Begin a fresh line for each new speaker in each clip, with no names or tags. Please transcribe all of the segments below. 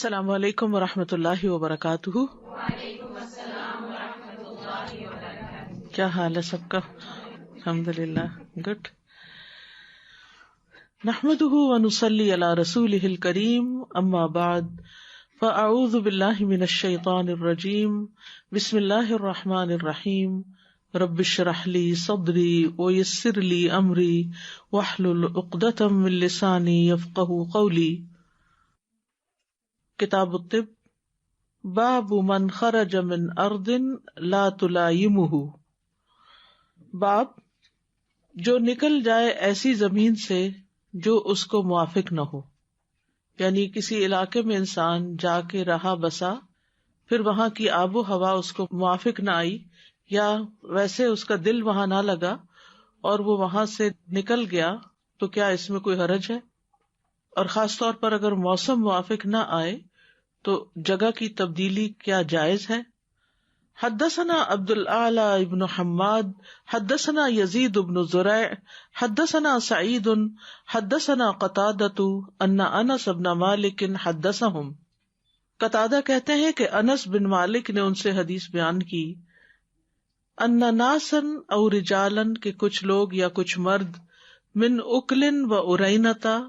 السلام علیکم ورحمۃ اللہ وبرکاتہ۔ کیا حال ہے سب کا؟ الحمد للہ، گڈ۔ نحمده ونصلی علی رسولہ الکریم، اما بعد فاعوذ باللہ من الشیطان الرجیم، بسم اللہ الرحمن الرحیم، رب اشرح لی صدری ویسر لی امری واحلل عقدۃ من لسانی یفقہوا قولی۔ کتاب الطب، باب من خرج من ارض لا تلائمہ، باب جو نکل جائے ایسی زمین سے جو اس کو موافق نہ ہو، یعنی کسی علاقے میں انسان جا کے رہا بسا، پھر وہاں کی آب و ہوا اس کو موافق نہ آئی، یا ویسے اس کا دل وہاں نہ لگا اور وہ وہاں سے نکل گیا، تو کیا اس میں کوئی حرج ہے؟ اور خاص طور پر اگر موسم موافق نہ آئے تو جگہ کی تبدیلی کیا جائز ہے؟ حدثنا عبد الاعلی ابن حماد حدثنا یزید بن زریع حدثنا سعید حدثنا قتادۃ ان انس بن مالک حدثهم، قتادہ کہتے ہیں کہ انس بن مالک نے ان سے حدیث بیان کی، ان ناسا او رجالا، کہ کچھ لوگ یا کچھ مرد، من اکل و ارینتا،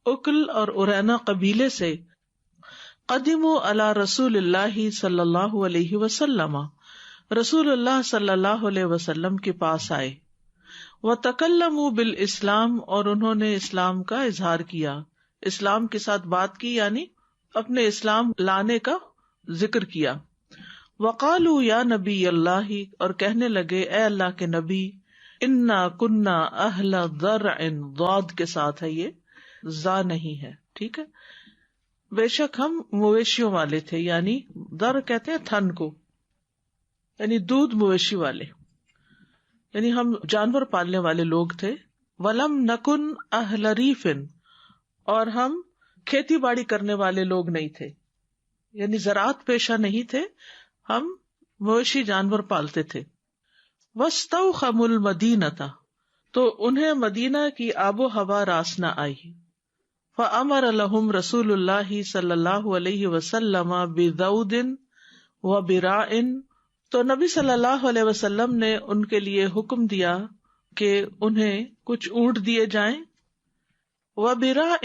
اکل اور ارینا قبیلے سے، قدموا علی رسول اللہ صلی اللہ علیہ وسلم، رسول اللہ صلی اللہ علیہ وسلم کے پاس آئے، وتکلموا بالاسلام، اور انہوں نے اسلام کا اظہار کیا، اسلام کے ساتھ بات کی، یعنی اپنے اسلام لانے کا ذکر کیا، وقالوا یا نبی اللہ، اور کہنے لگے اے اللہ کے نبی، انا کنا اہل ضرع، ضاد کے ساتھ ہے، یہ زا نہیں ہے، ٹھیک ہے، بے شک ہم مویشیوں والے تھے، یعنی در کہتے ہیں تھن کو، یعنی دودھ مویشی والے، یعنی ہم جانور پالنے والے لوگ تھے، ولم نکن اہل ریف، اور ہم کھیتی باڑی کرنے والے لوگ نہیں تھے، یعنی زراعت پیشہ نہیں تھے، ہم مویشی جانور پالتے تھے، واستوخموا المدینۃ، تو انہیں مدینہ کی آب و ہوا راس نہ آئی، فامر لهم رسول اللہ صلی اللہ علیہ وسلم بذود وبراء، تو نبی صلی اللہ علیہ وسلم نے ان کے لیے حکم دیا کہ انہیں کچھ اونٹ دیے جائیں، وبراء،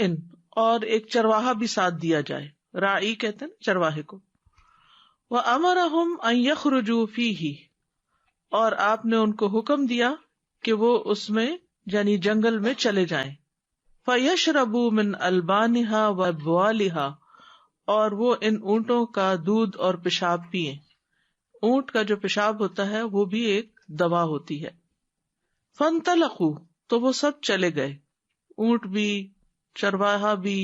اور ایک چرواہا بھی ساتھ دیا جائے، راعی کہتے ہیں چرواہے کو، وامرهم ان یخرجوا فیہ، اور آپ نے ان کو حکم دیا کہ وہ اس میں یعنی جنگل میں چلے جائیں، فَيَشْرَبُوا مِنْ أَلْبَانِهَا وَأَبْوَالِهَا، اور وہ ان اونٹوں کا دودھ اور پیشاب پیئیں، اونٹ کا جو پیشاب ہوتا ہے وہ بھی ایک دوا ہوتی ہے، فَانْطَلَقُوا، تو وہ سب چلے گئے، اونٹ بھی، چرواہا بھی،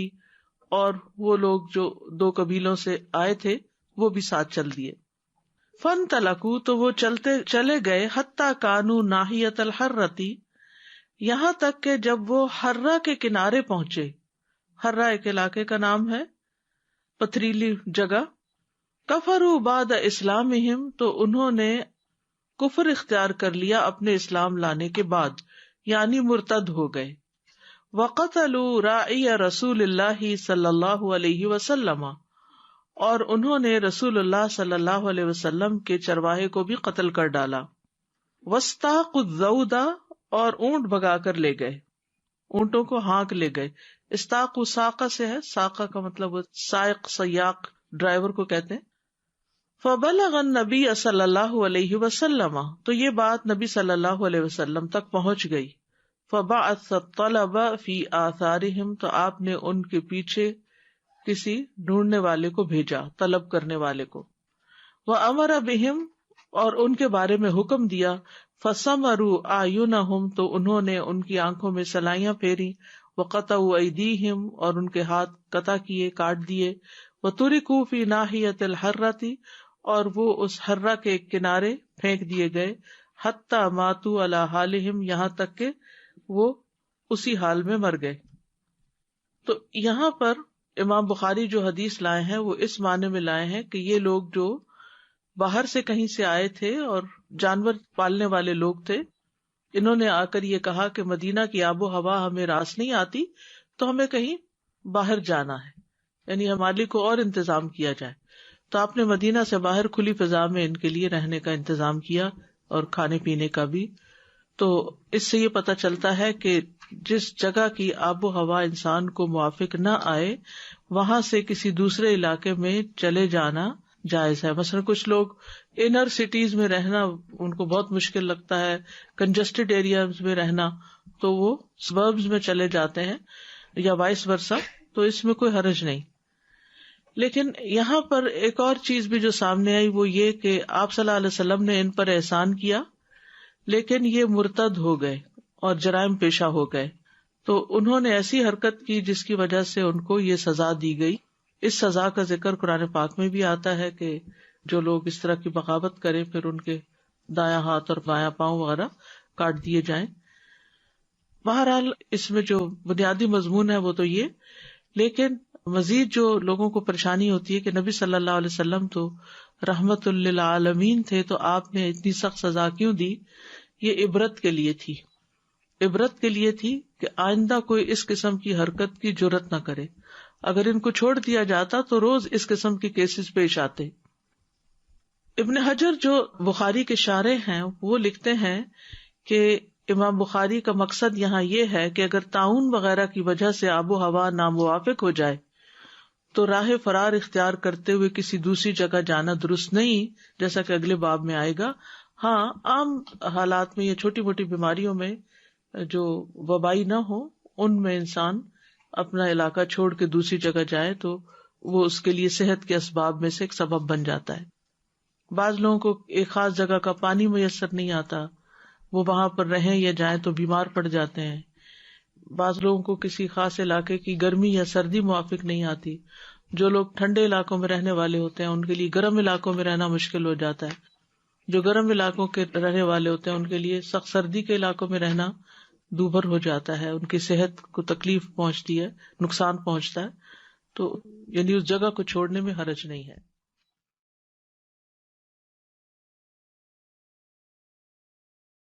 اور وہ لوگ جو دو قبیلوں سے آئے تھے وہ بھی ساتھ چل دیے، فَانْطَلَقُوا، تو وہ چلے گئے، حَتَّى كَانُوا نَاحِيَةَ الْحَرَّةِ، یہاں تک کہ جب وہ حرہ کے کنارے پہنچے، حرہ ایک علاقے کا نام ہے، پتھریلی جگہ، کفروا بعد اسلامہم، تو انہوں نے کفر اختیار کر لیا اپنے اسلام لانے کے بعد، یعنی مرتد ہو گئے، وقتلوا راعی رسول اللہ صلی اللہ علیہ وسلم، اور انہوں نے رسول اللہ صلی اللہ علیہ وسلم کے چرواہے کو بھی قتل کر ڈالا، واستاقوا الذود، اور اونٹ بگا کر لے گئے، اونٹوں کو ہانک لے گئے، استاق ساقہ سے ہے، ساقہ کا مطلب سائق، سیاق، ڈرائیور کو کہتے ہیں، فبلغ النبی صلی اللہ علیہ وسلم، تو یہ بات نبی صلی اللہ علیہ وسلم تک پہنچ گئی، فبعث الطلب فی آثارہم، تو آپ نے ان کے پیچھے کسی ڈھونڈنے والے کو بھیجا، طلب کرنے والے کو، وامر بہم، اور ان کے بارے میں حکم دیا، فَسَمَرُوا أَعْيُنَهُمْ، تو انہوں نے ان کی آنکھوں میں سلائیاں پھیری، وَقَطَعُوا أَيْدِيهِمْ، اور ان کے ہاتھ قطع کیے، کاٹ دیے، وَتُرِكُوا فِي نَاحِيَةِ الْحَرَّةِ، اور وہ اس حرہ کے ایک کنارے پھینک دیے گئے، حَتَّى مَاتُوا عَلَى حَالِهِمْ، یہاں تک کہ وہ اسی حال میں مر گئے۔ تو یہاں پر امام بخاری جو حدیث لائے ہیں وہ اس معنی میں لائے ہیں کہ یہ لوگ جو باہر سے کہیں سے آئے تھے اور جانور پالنے والے لوگ تھے، انہوں نے آ کر یہ کہا کہ مدینہ کی آب و ہوا ہمیں راس نہیں آتی، تو ہمیں کہیں باہر جانا ہے، یعنی ہمالی کو اور انتظام کیا جائے. تو آپ نے مدینہ سے باہر کھلی فضا میں ان کے لیے رہنے کا انتظام کیا اور کھانے پینے کا بھی. تو اس سے یہ پتہ چلتا ہے کہ جس جگہ کی آب و ہوا انسان کو موافق نہ آئے وہاں سے کسی دوسرے علاقے میں چلے جانا جائز ہے. مثلا کچھ لوگ انر سٹیز میں رہنا ان کو بہت مشکل لگتا ہے، کنجسٹڈ ایریاز میں رہنا، تو وہ سبربز میں چلے جاتے ہیں یا وائس ورسا، تو اس میں کوئی حرج نہیں. لیکن یہاں پر ایک اور چیز بھی جو سامنے آئی وہ یہ کہ آپ صلی اللہ علیہ وسلم نے ان پر احسان کیا لیکن یہ مرتد ہو گئے اور جرائم پیشہ ہو گئے، تو انہوں نے ایسی حرکت کی جس کی وجہ سے ان کو یہ سزا دی گئی. اس سزا کا ذکر قرآن پاک میں بھی آتا ہے کہ جو لوگ اس طرح کی بغاوت کریں پھر ان کے دایاں ہاتھ اور بایاں پاؤں وغیرہ کاٹ دیے جائیں. بہرحال اس میں جو بنیادی مضمون ہے وہ تو یہ، لیکن مزید جو لوگوں کو پریشانی ہوتی ہے کہ نبی صلی اللہ علیہ وسلم تو رحمت للعالمین تھے، تو آپ نے اتنی سخت سزا کیوں دی؟ یہ عبرت کے لیے تھی، عبرت کے لیے تھی کہ آئندہ کوئی اس قسم کی حرکت کی جرت نہ کرے. اگر ان کو چھوڑ دیا جاتا تو روز اس قسم کے کیسز پیش آتے. ابن حجر جو بخاری کے شارح ہیں وہ لکھتے ہیں کہ امام بخاری کا مقصد یہاں یہ ہے کہ اگر طاعون وغیرہ کی وجہ سے آب و ہوا ناموافق ہو جائے تو راہ فرار اختیار کرتے ہوئے کسی دوسری جگہ جانا درست نہیں، جیسا کہ اگلے باب میں آئے گا. ہاں، عام حالات میں یا چھوٹی موٹی بیماریوں میں جو وبائی نہ ہو ان میں انسان اپنا علاقہ چھوڑ کے دوسری جگہ جائے تو وہ اس کے لیے صحت کے اسباب میں سے ایک سبب بن جاتا ہے. بعض لوگوں کو ایک خاص جگہ کا پانی میسر نہیں آتا، وہ وہاں پر رہیں یا جائیں تو بیمار پڑ جاتے ہیں. بعض لوگوں کو کسی خاص علاقے کی گرمی یا سردی موافق نہیں آتی. جو لوگ ٹھنڈے علاقوں میں رہنے والے ہوتے ہیں ان کے لیے گرم علاقوں میں رہنا مشکل ہو جاتا ہے. جو گرم علاقوں کے رہنے والے ہوتے ہیں ان کے لیے سخت سردی کے علاقوں میں رہنا دوبھر ہو جاتا ہے، ان کی صحت کو تکلیف پہنچتی ہے، نقصان پہنچتا ہے. تو یعنی اس جگہ کو چھوڑنے میں حرج نہیں ہے.